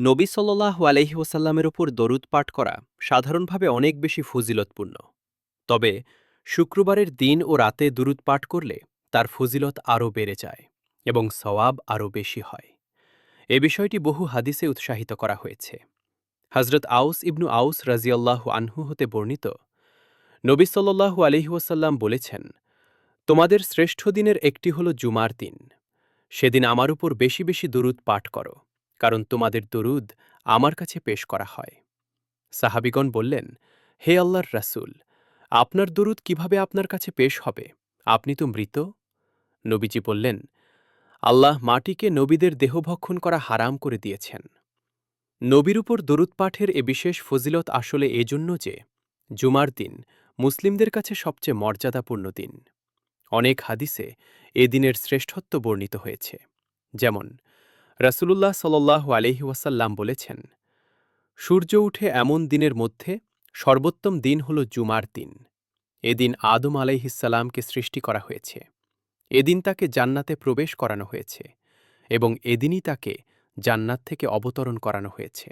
নবী সাল্লাল্লাহু আলাইহি ওয়াসাল্লামের ওপর দরুদ পাঠ করা সাধারণভাবে অনেক বেশি ফজিলতপূর্ণ। তবে শুক্রবারের দিন ও রাতে দুরুদ পাঠ করলে তার ফজিলত আরও বেড়ে যায় এবং সওয়াব আরও বেশি হয়। এ বিষয়টি বহু হাদিসে উৎসাহিত করা হয়েছে। হজরত আউস ইবনু আউস রাজিয়াল্লাহু আনহু হতে বর্ণিত, নবী সাল্লাল্লাহু আলাইহি ওয়াসাল্লাম বলেছেন, তোমাদের শ্রেষ্ঠ দিনের একটি হল জুমার দিন। সেদিন আমার উপর বেশি বেশি দুরুদ পাঠ করো, কারণ তোমাদের দুরুদ আমার কাছে পেশ করা হয়। সাহাবিগণ বললেন, হে আল্লাহর রাসূল, আপনার দুরুদ কিভাবে আপনার কাছে পেশ হবে? আপনি তো মৃত। নবীজি বললেন, আল্লাহ মাটিকে নবীদের দেহভক্ষণ করা হারাম করে দিয়েছেন। নবীর উপর দরুদ পাঠের এ বিশেষ ফজিলত আসলে এজন্য যে, জুমার দিন মুসলিমদের কাছে সবচেয়ে মর্যাদাপূর্ণ দিন। অনেক হাদিসে এ দিনের শ্রেষ্ঠত্ব বর্ণিত হয়েছে। যেমন রাসূলুল্লাহ সাল্লাল্লাহু আলাইহি ওয়াসাল্লাম বলেছেন, সূর্য উঠে এমন দিনের মধ্যে সর্বোত্তম দিন হল জুমার দিন। এদিন আদম আলাইহিসসালামকে সৃষ্টি করা হয়েছে। এদিন তাকে জান্নাতে প্রবেশ করানো হয়েছে এবং এদিনই তাকে জান্নাত থেকে অবতরণ করানো হয়েছে।